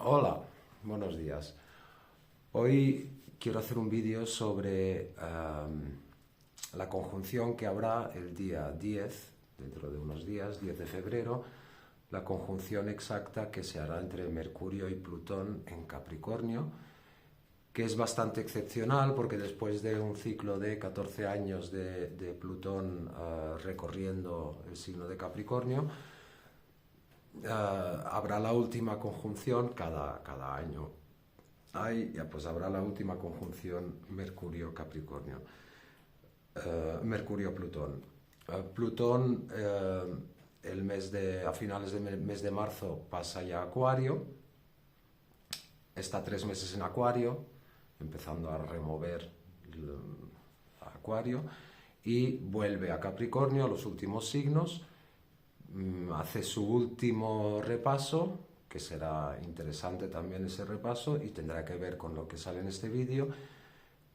Hola, buenos días. Hoy quiero hacer un vídeo sobre la conjunción que habrá el día 10, dentro de unos días, 10 de febrero, la conjunción exacta que se hará entre Mercurio y Plutón en Capricornio, que es bastante excepcional porque después de un ciclo de 14 años de Plutón recorriendo el signo de Capricornio, habrá la última conjunción cada año. Pues habrá la última conjunción Mercurio-Capricornio. Mercurio-Plutón. Plutón a finales del mes de marzo pasa ya a Acuario, está 3 meses en Acuario, empezando a remover Acuario, y vuelve a Capricornio, a los últimos signos, hace su último repaso, que será interesante también ese repaso y tendrá que ver con lo que sale en este vídeo,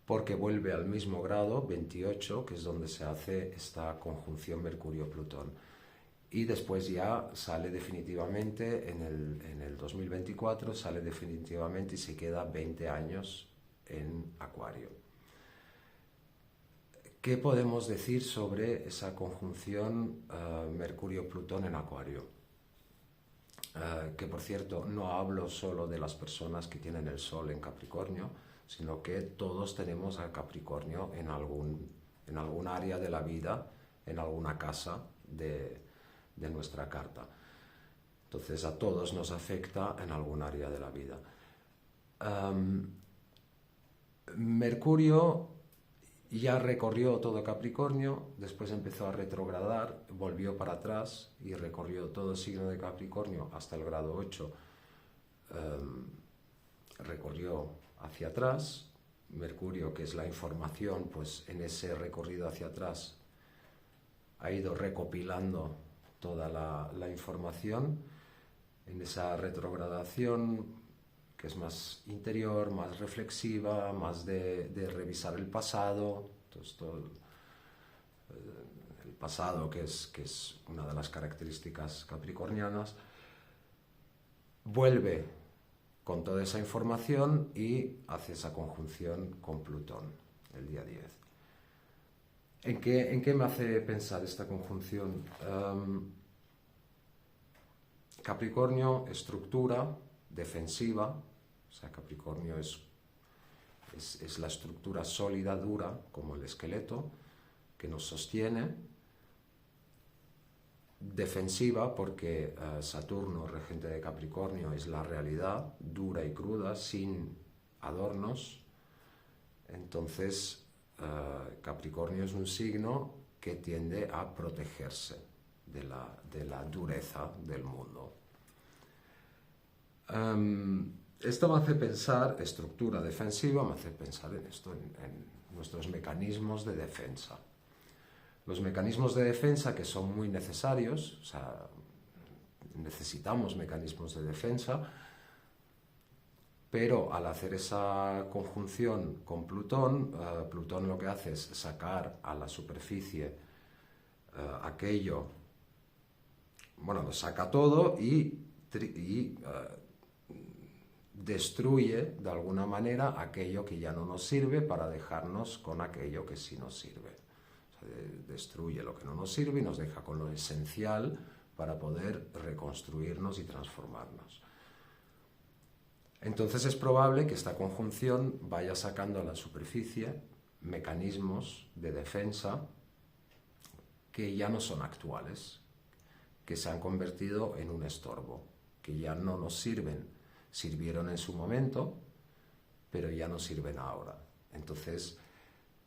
porque vuelve al mismo grado, 28, que es donde se hace esta conjunción Mercurio-Plutón. Y después ya sale definitivamente, en el 2024, sale definitivamente y se queda 20 años en Acuario. ¿Qué podemos decir sobre esa conjunción Mercurio-Plutón en Acuario? Que por cierto, no hablo solo de las personas que tienen el Sol en Capricornio, sino que todos tenemos a Capricornio en algún área de la vida, en alguna casa de nuestra carta. Entonces a todos nos afecta en algún área de la vida. Mercurio ya recorrió todo Capricornio, después empezó a retrogradar, volvió para atrás y recorrió todo el signo de Capricornio hasta el grado 8. Recorrió hacia atrás. Mercurio, que es la información, pues en ese recorrido hacia atrás ha ido recopilando toda la información. En esa retrogradación, que es más interior, más reflexiva, más de revisar el pasado, entonces todo el pasado, que es una de las características capricornianas, vuelve con toda esa información y hace esa conjunción con Plutón el día 10. ¿En qué me hace pensar esta conjunción? Capricornio, estructura defensiva, o sea, Capricornio es la estructura sólida, dura, como el esqueleto, que nos sostiene. Defensiva, porque Saturno, regente de Capricornio, es la realidad, dura y cruda, sin adornos. Entonces, Capricornio es un signo que tiende a protegerse de la dureza del mundo. Esto me hace pensar, estructura defensiva, me hace pensar en esto, en nuestros mecanismos de defensa. Los mecanismos de defensa, que son muy necesarios, o sea, necesitamos mecanismos de defensa, pero al hacer esa conjunción con Plutón, Plutón lo que hace es sacar a la superficie aquello, bueno, lo saca todo y destruye de alguna manera aquello que ya no nos sirve para dejarnos con aquello que sí nos sirve. O sea, destruye lo que no nos sirve y nos deja con lo esencial para poder reconstruirnos y transformarnos. Entonces es probable que esta conjunción vaya sacando a la superficie mecanismos de defensa que ya no son actuales, que se han convertido en un estorbo, que ya no nos sirven. Sirvieron en su momento, pero ya no sirven ahora. Entonces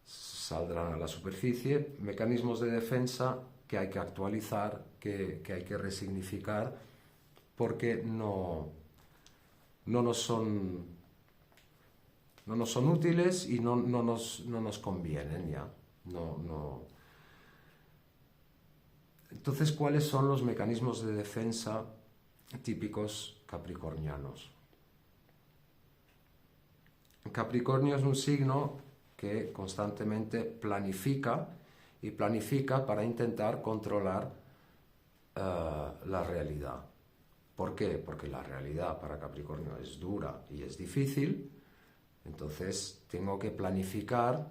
saldrán a la superficie mecanismos de defensa que hay que actualizar, que hay que resignificar, porque no nos son útiles y no nos convienen ya. Entonces, ¿cuáles son los mecanismos de defensa típicos capricornianos? Capricornio es un signo que constantemente planifica para intentar controlar la realidad. ¿Por qué? Porque la realidad para Capricornio es dura y es difícil, entonces tengo que planificar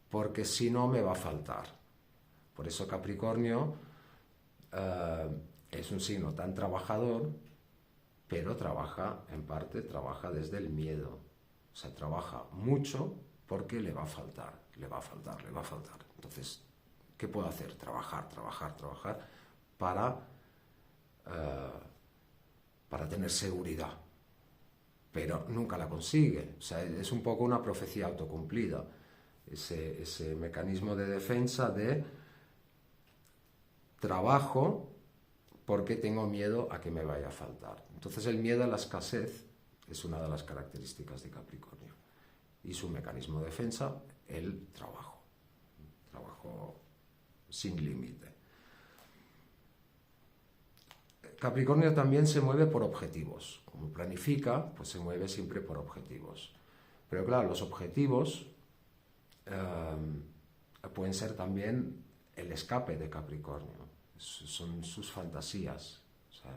porque si no me va a faltar. Por eso Capricornio es un signo tan trabajador, pero trabaja desde el miedo. O sea, trabaja mucho porque le va a faltar, le va a faltar, le va a faltar. Entonces, ¿qué puedo hacer? Trabajar para tener seguridad. Pero nunca la consigue. O sea, es un poco una profecía autocumplida. Ese mecanismo de defensa de trabajo porque tengo miedo a que me vaya a faltar. Entonces el miedo a la escasez es una de las características de Capricornio. Y su mecanismo de defensa, el trabajo. Trabajo sin límite. Capricornio también se mueve por objetivos. Como planifica, pues se mueve siempre por objetivos. Pero claro, los objetivos pueden ser también el escape de Capricornio. Son sus fantasías. O sea,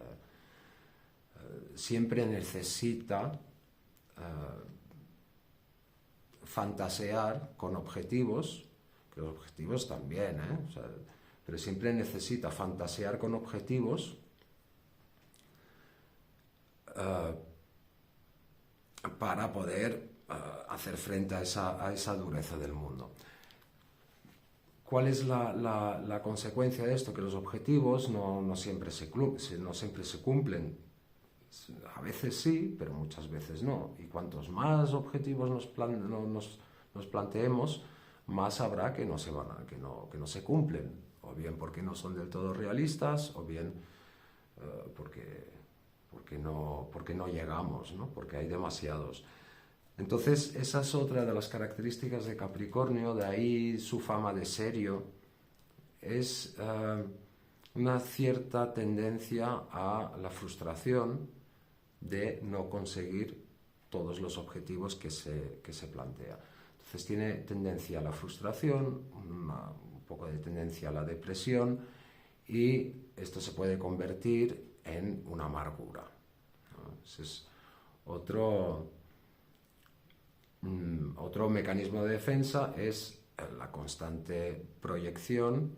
siempre necesita fantasear con objetivos, que los objetivos también, o sea, pero siempre necesita fantasear con objetivos para poder hacer frente a esa dureza del mundo. ¿Cuál es la consecuencia de esto? Que los objetivos no siempre se cumplen. A veces sí, pero muchas veces no. Y cuantos más objetivos nos planteemos, más habrá que no se cumplen. O bien porque no son del todo realistas, o bien porque no llegamos, ¿no? Porque hay demasiados. Entonces, esa es otra de las características de Capricornio, de ahí su fama de serio, es una cierta tendencia a la frustración de no conseguir todos los objetivos que se plantea. Entonces tiene tendencia a la frustración, un poco de tendencia a la depresión, y esto se puede convertir en una amargura, ¿no? Ese es otro mecanismo de defensa, es la constante proyección,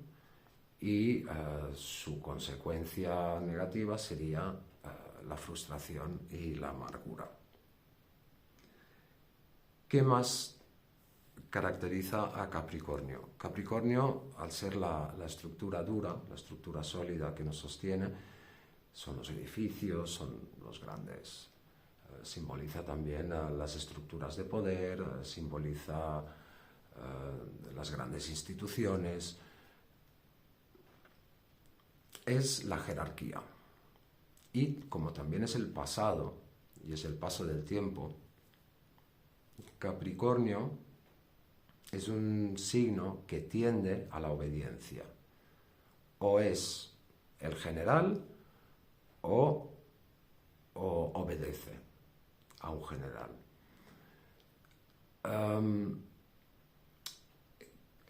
y su consecuencia negativa sería la frustración y la amargura. ¿Qué más caracteriza a Capricornio? Capricornio, al ser la estructura dura, la estructura sólida que nos sostiene, son los edificios, son los grandes. Simboliza también las estructuras de poder, simboliza las grandes instituciones. Es la jerarquía. Y como también es el pasado y es el paso del tiempo, Capricornio es un signo que tiende a la obediencia. O es el general o obedece a un general.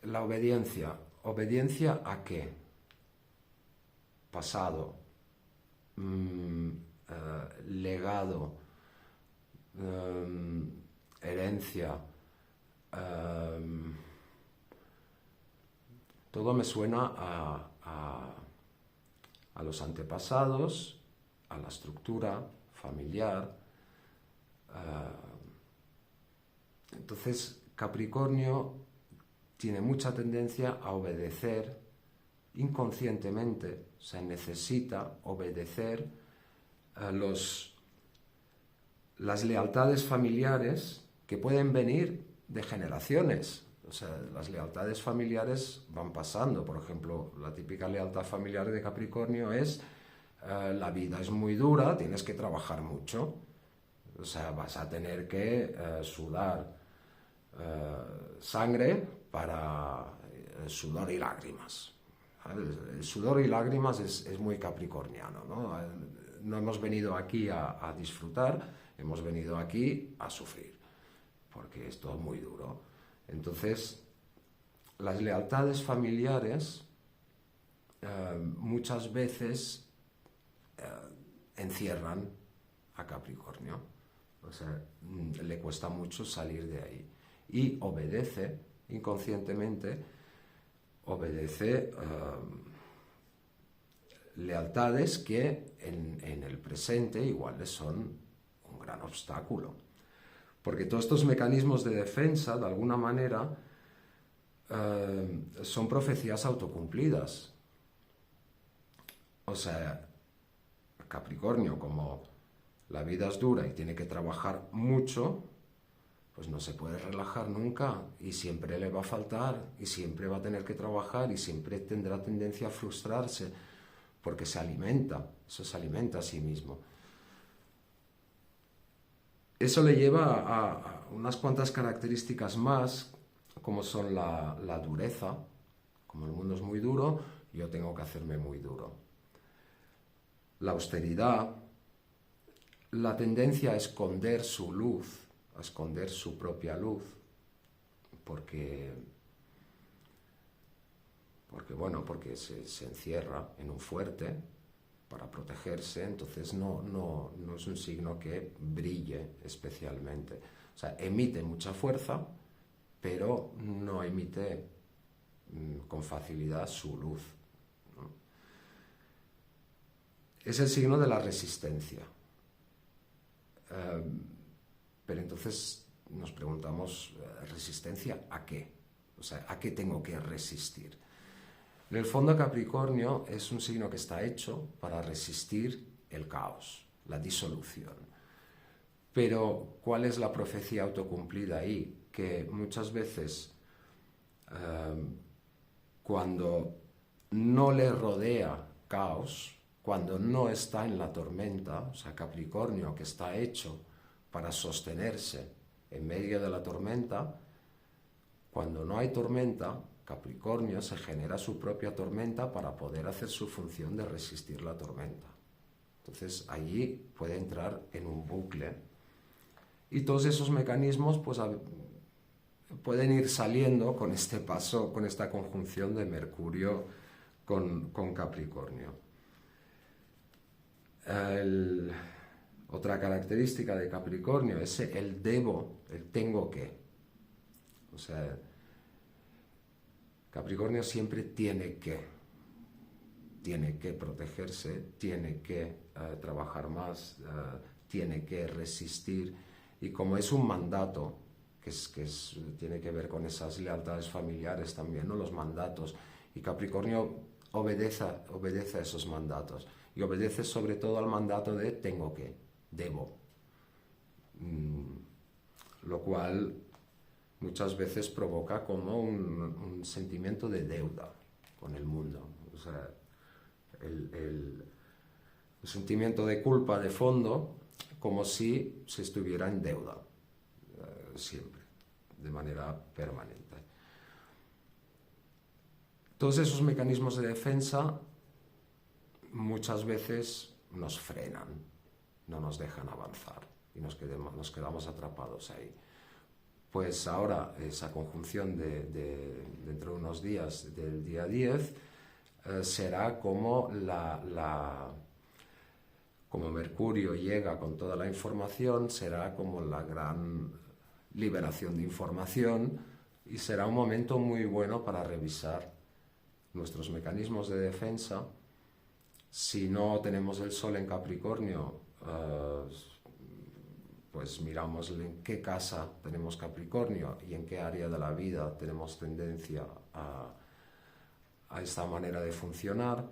La obediencia. ¿Obediencia a qué? Pasado, legado, herencia. Todo me suena a los antepasados, a la estructura familiar. Entonces, Capricornio tiene mucha tendencia a obedecer inconscientemente, o sea, necesita obedecer las lealtades familiares que pueden venir de generaciones. O sea, las lealtades familiares van pasando. Por ejemplo, la típica lealtad familiar de Capricornio es la vida es muy dura, tienes que trabajar mucho. O sea, vas a tener que sudar sangre para sudor y lágrimas. El sudor y lágrimas es muy capricorniano, ¿no? No hemos venido aquí a disfrutar, hemos venido aquí a sufrir, porque es todo muy duro. Entonces, las lealtades familiares muchas veces encierran a Capricornio. O sea, le cuesta mucho salir de ahí. Y obedece, inconscientemente, obedece lealtades que en el presente igual les son un gran obstáculo. Porque todos estos mecanismos de defensa, de alguna manera, son profecías autocumplidas. O sea, Capricornio, como la vida es dura y tiene que trabajar mucho, pues no se puede relajar nunca y siempre le va a faltar y siempre va a tener que trabajar y siempre tendrá tendencia a frustrarse porque se alimenta a sí mismo. Eso le lleva a unas cuantas características más, como son la dureza. Como el mundo es muy duro, yo tengo que hacerme muy duro. La austeridad, la tendencia a esconder su luz, a esconder su propia luz, porque se encierra en un fuerte para protegerse, entonces no es un signo que brille especialmente. O sea, emite mucha fuerza, pero no emite con facilidad su luz, ¿no? Es el signo de la resistencia. Pero entonces nos preguntamos, ¿resistencia a qué? O sea, ¿a qué tengo que resistir? En el fondo, Capricornio es un signo que está hecho para resistir el caos, la disolución. Pero, ¿cuál es la profecía autocumplida ahí? Que muchas veces, cuando no le rodea caos, cuando no está en la tormenta, o sea, Capricornio, que está hecho para sostenerse en medio de la tormenta, cuando no hay tormenta, Capricornio se genera su propia tormenta para poder hacer su función de resistir la tormenta. Entonces allí puede entrar en un bucle y todos esos mecanismos pues pueden ir saliendo con este paso, con esta conjunción de Mercurio con Capricornio. Otra característica de Capricornio es el debo, el tengo que. O sea, Capricornio siempre tiene que protegerse, tiene que trabajar más, tiene que resistir, y como es un mandato, tiene que ver con esas lealtades familiares también, ¿no? Los mandatos, y Capricornio obedece a esos mandatos, y obedece sobre todo al mandato de tengo que, debo, lo cual muchas veces provoca como un sentimiento de deuda con el mundo. O sea, el sentimiento de culpa de fondo, como si se estuviera en deuda, siempre, de manera permanente. Todos esos mecanismos de defensa muchas veces nos frenan, no nos dejan avanzar y nos quedamos atrapados ahí. Pues ahora esa conjunción dentro de unos días del día 10 será como como Mercurio llega con toda la información, será como la gran liberación de información y será un momento muy bueno para revisar nuestros mecanismos de defensa. Si no tenemos el Sol en Capricornio, pues miramos en qué casa tenemos Capricornio y en qué área de la vida tenemos tendencia a esta manera de funcionar.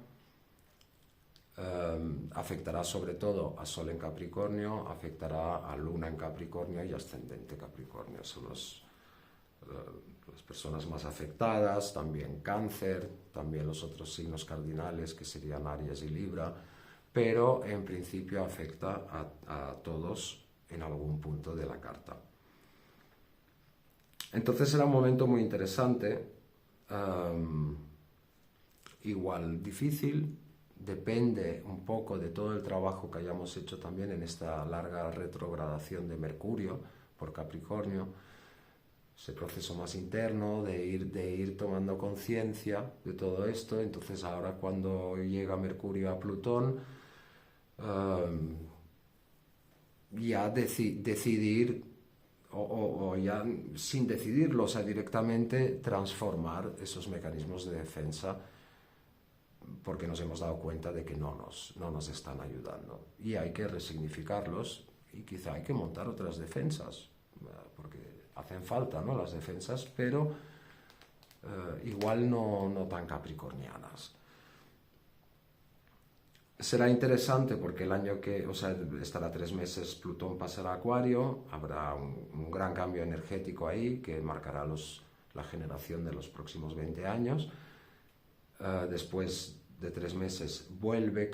Afectará sobre todo a Sol en Capricornio, afectará a Luna en Capricornio y ascendente Capricornio. Son las personas más afectadas, también Cáncer, también los otros signos cardinales que serían Aries y Libra, pero en principio afecta a todos en algún punto de la carta. Entonces será un momento muy interesante, igual difícil, depende un poco de todo el trabajo que hayamos hecho también en esta larga retrogradación de Mercurio por Capricornio, ese proceso más interno de ir tomando conciencia de todo esto. Entonces ahora cuando llega Mercurio a Plutón, ya decidir o ya sin decidirlo, o sea, directamente transformar esos mecanismos de defensa porque nos hemos dado cuenta de que no nos están ayudando. Y hay que resignificarlos y quizá hay que montar otras defensas, porque hacen falta, ¿no?, las defensas, pero igual no tan capricornianas. Será interesante porque el año estará 3 meses, Plutón pasará a Acuario, habrá un gran cambio energético ahí que marcará la generación de los próximos 20 años. Después de 3 meses vuelve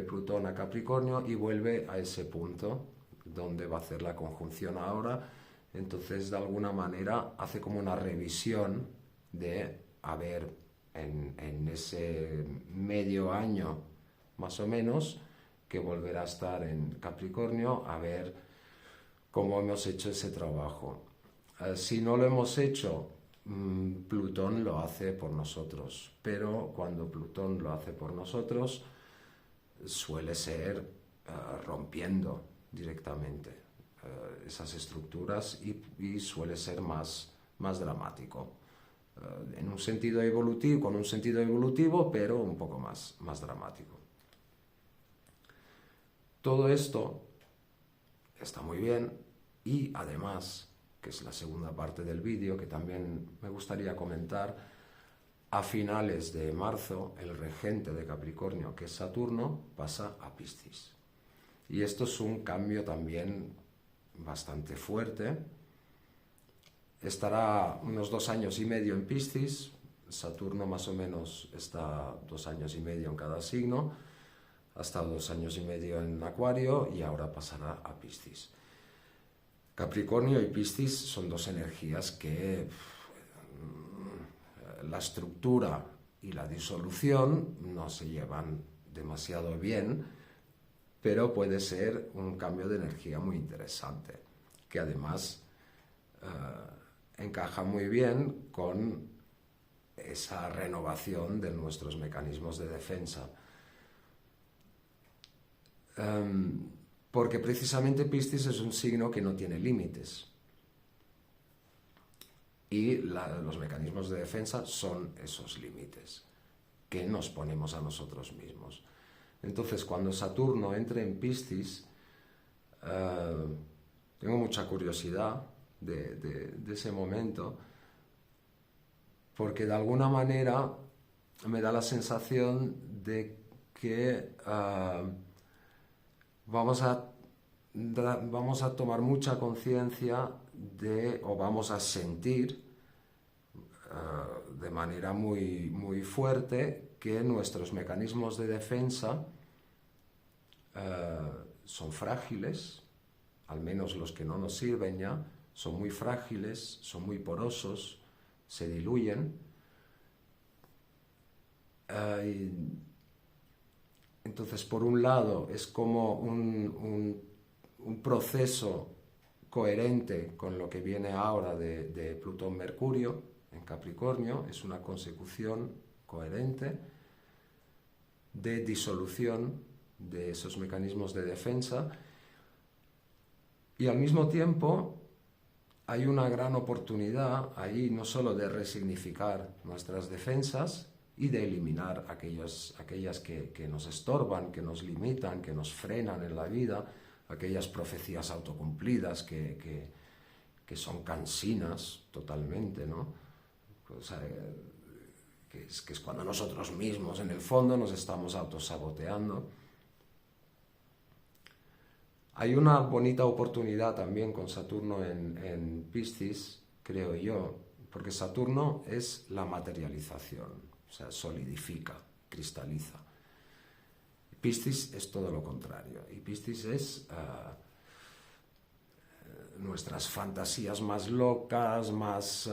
Plutón a Capricornio y vuelve a ese punto donde va a hacer la conjunción ahora. Entonces, de alguna manera, hace como una revisión de, a ver, en ese medio año más o menos, que volverá a estar en Capricornio, a ver cómo hemos hecho ese trabajo. Si no lo hemos hecho, Plutón lo hace por nosotros, pero cuando Plutón lo hace por nosotros, suele ser rompiendo directamente esas estructuras y suele ser más dramático. En un sentido evolutivo, con un sentido evolutivo, pero un poco más dramático. Todo esto está muy bien y además, que es la segunda parte del vídeo, que también me gustaría comentar, a finales de marzo el regente de Capricornio, que es Saturno, pasa a Piscis. Y esto es un cambio también bastante fuerte. Estará unos 2 años y medio en Piscis. Saturno más o menos está 2 años y medio en cada signo. Ha estado 2 años y medio en Acuario y ahora pasará a Piscis. Capricornio y Piscis son 2 energías que la estructura y la disolución no se llevan demasiado bien, pero puede ser un cambio de energía muy interesante, que además encaja muy bien con esa renovación de nuestros mecanismos de defensa. Porque precisamente Piscis es un signo que no tiene límites y los mecanismos de defensa son esos límites que nos ponemos a nosotros mismos. Entonces, cuando Saturno entre en Piscis, tengo mucha curiosidad de ese momento, porque de alguna manera me da la sensación de que vamos a tomar mucha conciencia o vamos a sentir de manera muy, muy fuerte que nuestros mecanismos de defensa son frágiles, al menos los que no nos sirven ya, son muy frágiles, son muy porosos, se diluyen. Entonces, por un lado, es como un proceso coherente con lo que viene ahora de Plutón-Mercurio en Capricornio, es una consecución coherente de disolución de esos mecanismos de defensa, y al mismo tiempo hay una gran oportunidad ahí no solo de resignificar nuestras defensas y de eliminar aquellas que nos estorban, que nos limitan, que nos frenan en la vida, aquellas profecías autocumplidas que son cansinas totalmente, ¿no? O sea, que es cuando nosotros mismos en el fondo nos estamos autosaboteando. Hay una bonita oportunidad también con Saturno en Piscis, creo yo, porque Saturno es la materialización, o sea, solidifica, cristaliza. Piscis es todo lo contrario, y Piscis es nuestras fantasías más locas, más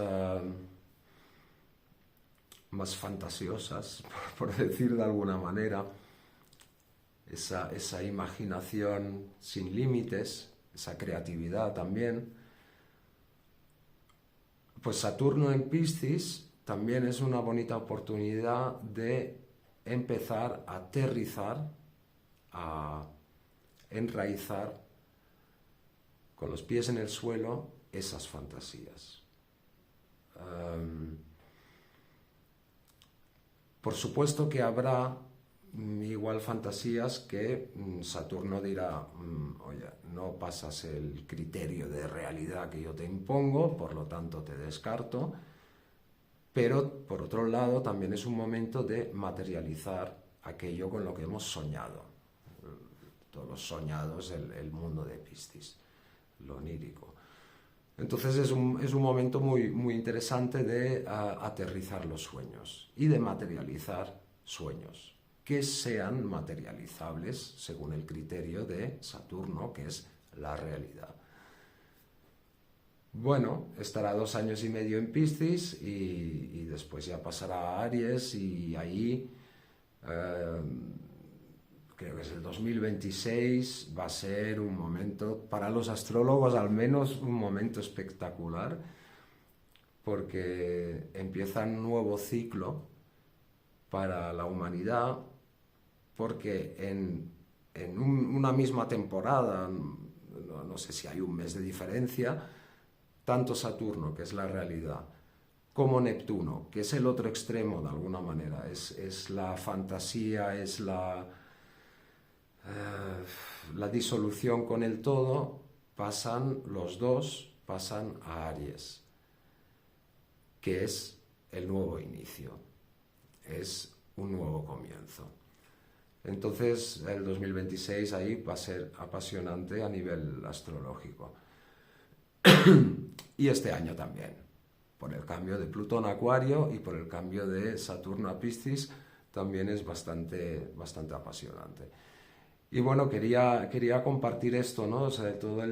fantasiosas, por decir de alguna manera, esa imaginación sin límites, esa creatividad también. Pues Saturno en Piscis también es una bonita oportunidad de empezar a aterrizar, a enraizar con los pies en el suelo esas fantasías. Por supuesto que habrá igual fantasías que Saturno dirá, oye, no pasas el criterio de realidad que yo te impongo, por lo tanto te descarto, pero por otro lado también es un momento de materializar aquello con lo que hemos soñado. Todos los soñados, el mundo de Piscis, lo onírico. Entonces es un momento muy interesante de aterrizar los sueños y de materializar sueños que sean materializables según el criterio de Saturno, que es la realidad. Bueno, estará 2 años y medio en Piscis y después ya pasará a Aries y ahí creo que es el 2026, va a ser un momento, para los astrólogos al menos, un momento espectacular, porque empieza un nuevo ciclo para la humanidad, porque en una misma temporada, no sé si hay un mes de diferencia, tanto Saturno, que es la realidad, como Neptuno, que es el otro extremo de alguna manera, es la fantasía, es la disolución con el todo, los dos pasan a Aries, que es el nuevo inicio, es un nuevo comienzo. Entonces el 2026 ahí va a ser apasionante a nivel astrológico. Y este año también, por el cambio de Plutón a Acuario y por el cambio de Saturno a Piscis, también es bastante apasionante. Y bueno, quería compartir esto, ¿no? O sea, toda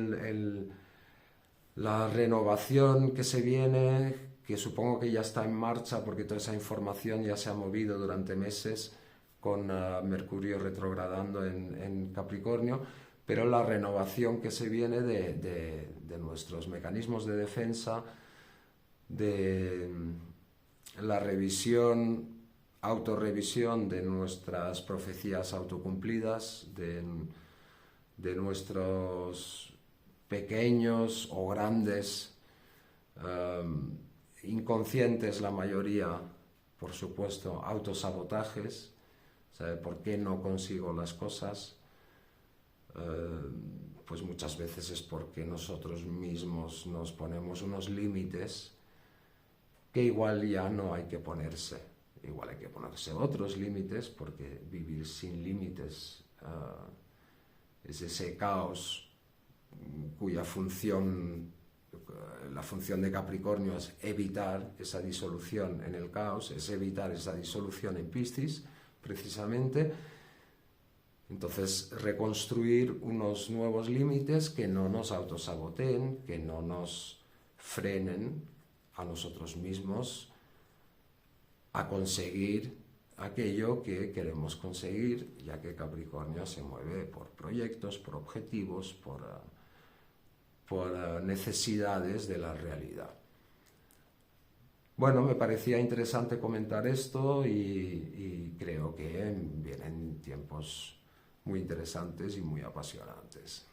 la renovación que se viene, que supongo que ya está en marcha porque toda esa información ya se ha movido durante meses con Mercurio retrogradando en Capricornio, pero la renovación que se viene de nuestros mecanismos de defensa, de la autorrevisión de nuestras profecías autocumplidas, de nuestros pequeños o grandes, inconscientes la mayoría, por supuesto, autosabotajes, ¿sabe? ¿Por qué no consigo las cosas? Pues muchas veces es porque nosotros mismos nos ponemos unos límites que igual ya no hay que ponerse. Igual hay que ponerse otros límites, porque vivir sin límites es ese caos cuya función, la función de Capricornio es evitar esa disolución en el caos, es evitar esa disolución en Piscis, precisamente. Entonces, reconstruir unos nuevos límites que no nos autosaboteen, que no nos frenen a nosotros mismos a conseguir aquello que queremos conseguir, ya que Capricornio se mueve por proyectos, por objetivos, por necesidades de la realidad. Bueno, me parecía interesante comentar esto y creo que vienen tiempos muy interesantes y muy apasionantes.